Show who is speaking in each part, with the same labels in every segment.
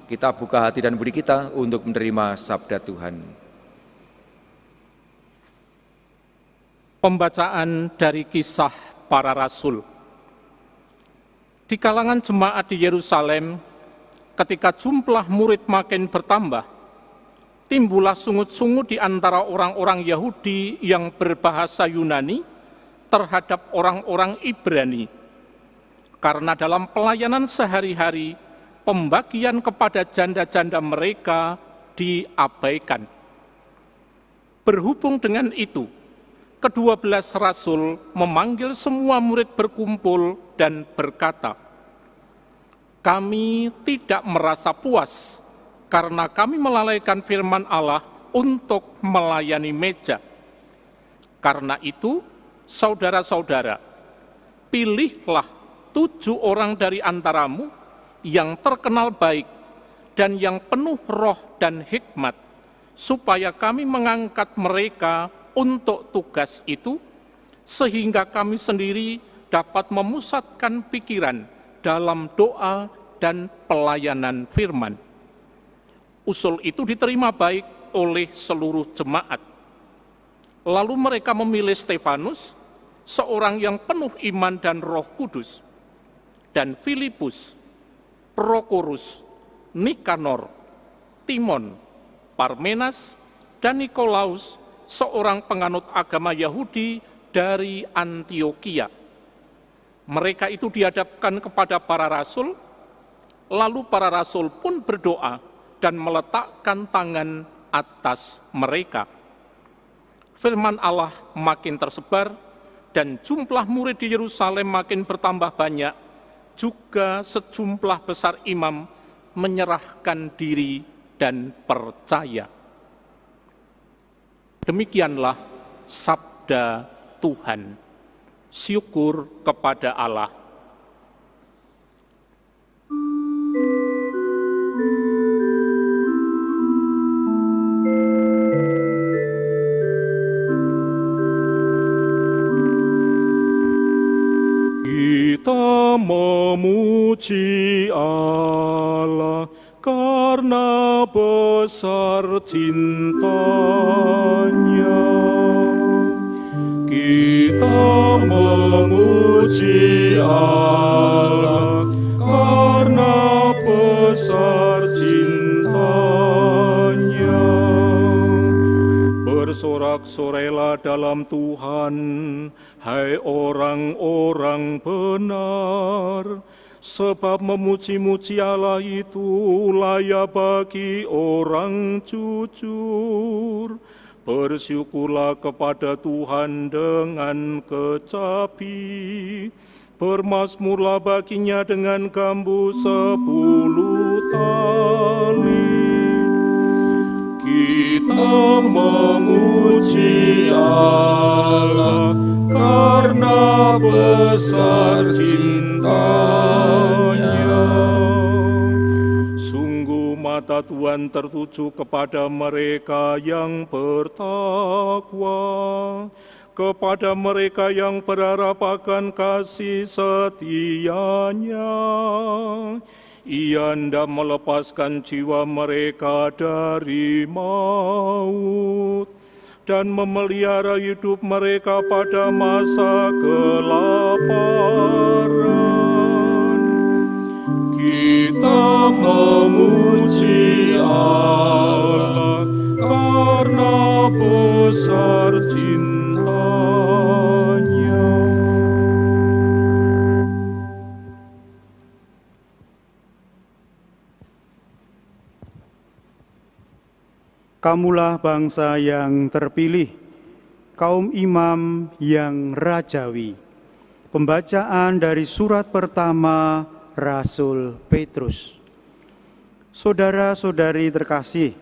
Speaker 1: Kita buka hati dan budi kita untuk menerima sabda Tuhan.
Speaker 2: Pembacaan dari Kisah Para Rasul. Di kalangan jemaat di Yerusalem, ketika jumlah murid makin bertambah, timbullah sungut-sungut di antara orang-orang Yahudi yang berbahasa Yunani terhadap orang-orang Ibrani. Karena dalam pelayanan sehari-hari, pembagian kepada janda-janda mereka diabaikan. Berhubung dengan itu, ke-12 rasul memanggil semua murid berkumpul dan berkata, "Kami tidak merasa puas karena kami melalaikan firman Allah untuk melayani meja. Karena itu, saudara-saudara, pilihlah 7 orang dari antaramu yang terkenal baik dan yang penuh roh dan hikmat, supaya kami mengangkat mereka untuk tugas itu, sehingga kami sendiri dapat memusatkan pikiran dalam doa dan pelayanan firman." Usul itu diterima baik oleh seluruh jemaat. Lalu mereka memilih Stefanus, seorang yang penuh iman dan Roh Kudus, dan Filipus, Prokorus, Nikanor, Timon, Parmenas, dan Nikolaus, seorang penganut agama Yahudi dari Antioquia. Mereka itu dihadapkan kepada para rasul, lalu para rasul pun berdoa dan meletakkan tangan atas mereka. Firman Allah makin tersebar, dan jumlah murid di Yerusalem makin bertambah banyak. Juga sejumlah besar imam menyerahkan diri dan percaya. Demikianlah sabda Tuhan. Syukur kepada Allah.
Speaker 3: Kita memuji Allah karena besar cintanya. Kita memuji Allah karena besar cintanya. Bersorak-sorailah dalam Tuhan, hai orang-orang benar, sebab memuji-muji Allah itu layak bagi orang jujur. Bersyukurlah kepada Tuhan dengan kecapi, bermazmurlah baginya dengan gambu 10 tali. Kita memuji Allah karena besar cintanya. Sungguh mata Tuhan tertuju kepada mereka yang bertakwa, kepada mereka yang berharap akan kasih setianya. Ia hendak melepaskan jiwa mereka dari maut dan memelihara hidup mereka pada masa kelaparan. Kita memuji Allah karena besar cintanya.
Speaker 4: Kamulah bangsa yang terpilih, kaum imam yang rajawi. Pembacaan dari surat pertama Rasul Petrus. Saudara-saudari terkasih,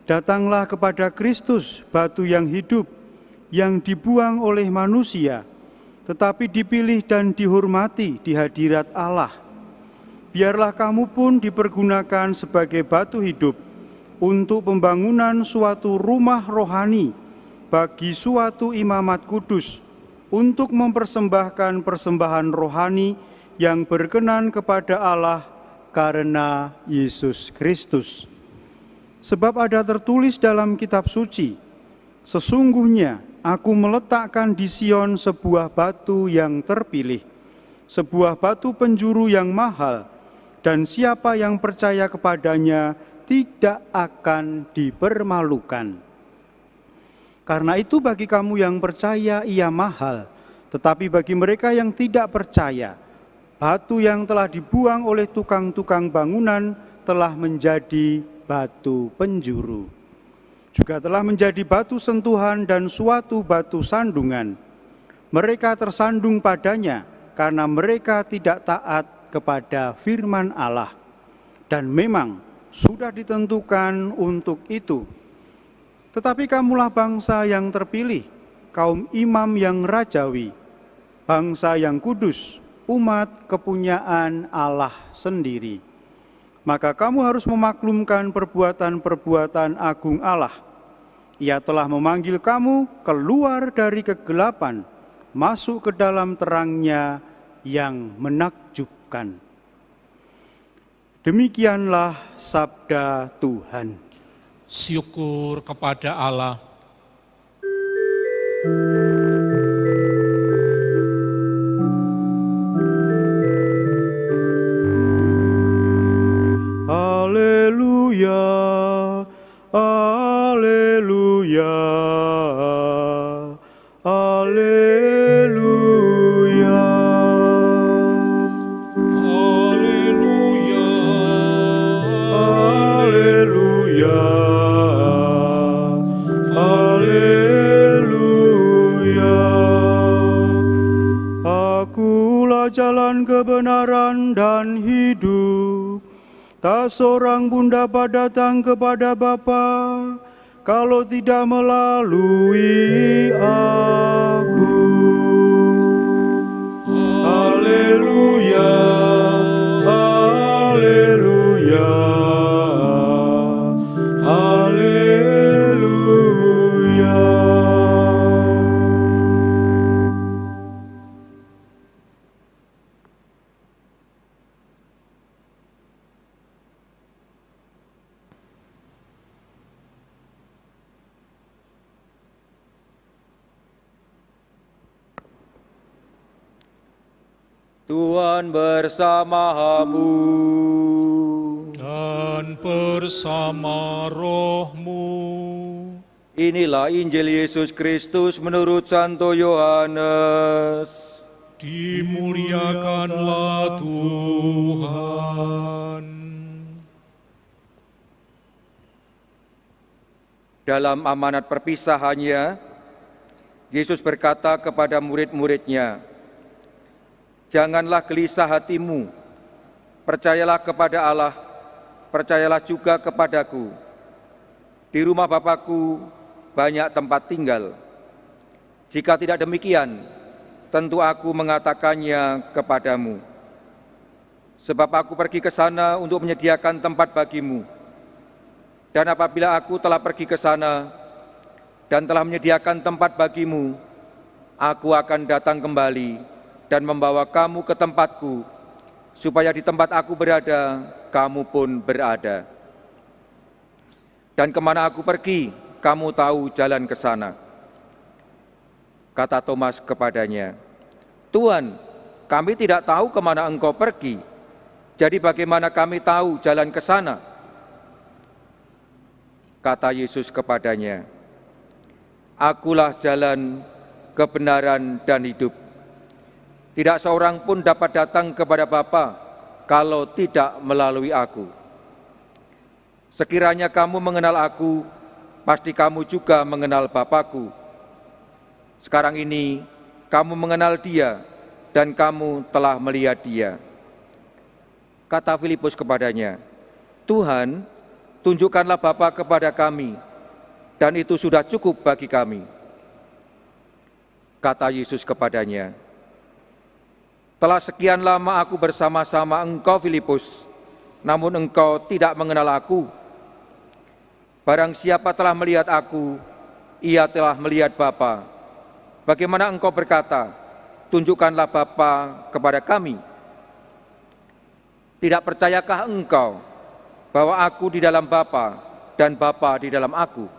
Speaker 4: datanglah kepada Kristus, batu yang hidup, yang dibuang oleh manusia, tetapi dipilih dan dihormati di hadirat Allah. Biarlah kamu pun dipergunakan sebagai batu hidup untuk pembangunan suatu rumah rohani bagi suatu imamat kudus, untuk mempersembahkan persembahan rohani yang berkenan kepada Allah karena Yesus Kristus. Sebab ada tertulis dalam kitab suci, sesungguhnya aku meletakkan di Sion sebuah batu yang terpilih, sebuah batu penjuru yang mahal, dan siapa yang percaya kepadanya tidak akan dipermalukan. Karena itu bagi kamu yang percaya ia mahal, tetapi bagi mereka yang tidak percaya, batu yang telah dibuang oleh tukang-tukang bangunan telah menjadi batu penjuru. Juga telah menjadi batu sentuhan dan suatu batu sandungan. Mereka tersandung padanya karena mereka tidak taat kepada firman Allah. Dan memang sudah ditentukan untuk itu. Tetapi kamulah bangsa yang terpilih, kaum imam yang rajawi, bangsa yang kudus, umat kepunyaan Allah sendiri. Maka kamu harus memaklumkan perbuatan-perbuatan agung Allah. Ia telah memanggil kamu keluar dari kegelapan, masuk ke dalam terangnya yang menakjubkan. Demikianlah sabda Tuhan.
Speaker 2: Syukur kepada Allah.
Speaker 4: Haleluya, haleluya, haleluya.
Speaker 3: Haleluya,
Speaker 4: Haleluya, haleluya. Akulah jalan kebenaran dan hidup. Tak seorang pun dapat datang kepada Bapa kalau tidak melalui aku. Haleluya, haleluya, haleluya.
Speaker 1: Tuhan bersamamu.
Speaker 3: dan bersama rohmu.
Speaker 1: Inilah Injil Yesus Kristus menurut Santo Yohanes.
Speaker 3: Dimuliakanlah Tuhan.
Speaker 1: Dalam amanat perpisahannya, Yesus berkata kepada murid-muridnya, "Janganlah gelisah hatimu, percayalah kepada Allah, percayalah juga kepadaku. Di rumah Bapa-Ku banyak tempat tinggal. Jika tidak demikian, tentu aku mengatakannya kepadamu. Sebab aku pergi ke sana untuk menyediakan tempat bagimu. Dan apabila aku telah pergi ke sana dan telah menyediakan tempat bagimu, aku akan datang kembali dan membawa kamu ke tempatku, supaya di tempat aku berada, kamu pun berada. Dan kemana aku pergi, kamu tahu jalan ke sana." Kata Thomas kepadanya, "Tuhan, kami tidak tahu kemana Engkau pergi, jadi bagaimana kami tahu jalan ke sana?" Kata Yesus kepadanya, "Akulah jalan, kebenaran, dan hidup. Tidak seorang pun dapat datang kepada Bapa kalau tidak melalui aku. Sekiranya kamu mengenal aku, pasti kamu juga mengenal Bapa-Ku. Sekarang ini kamu mengenal Dia dan kamu telah melihat Dia." Kata Filipus kepadanya, "Tuhan, tunjukkanlah Bapa kepada kami, dan itu sudah cukup bagi kami." Kata Yesus kepadanya, "Telah sekian lama aku bersama-sama engkau, Filipus, namun engkau tidak mengenal aku. Barang siapa telah melihat aku, ia telah melihat Bapa. Bagaimana engkau berkata, 'Tunjukkanlah Bapa kepada kami'? Tidak percayakah engkau bahwa aku di dalam Bapa dan Bapa di dalam aku?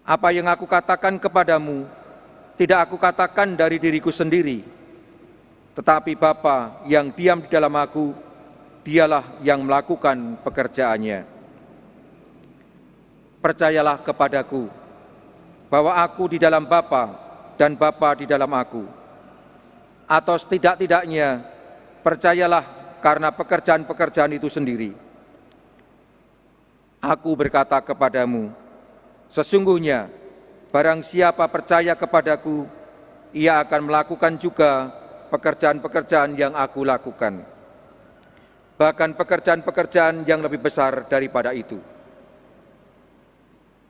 Speaker 1: Apa yang aku katakan kepadamu, tidak aku katakan dari diriku sendiri, tetapi Bapa yang diam di dalam aku, dialah yang melakukan pekerjaannya. Percayalah kepadaku bahwa aku di dalam Bapa dan Bapa di dalam aku. Atau setidak-tidaknya, percayalah karena pekerjaan-pekerjaan itu sendiri. Aku berkata kepadamu, sesungguhnya barang siapa percaya kepadaku, ia akan melakukan juga pekerjaan-pekerjaan yang aku lakukan. Bahkan pekerjaan-pekerjaan yang lebih besar daripada itu.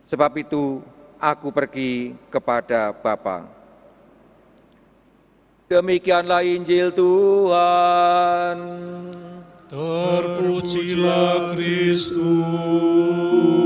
Speaker 1: Sebab itu, aku pergi kepada Bapa. Demikianlah Injil Tuhan.
Speaker 3: Terpujilah Kristus.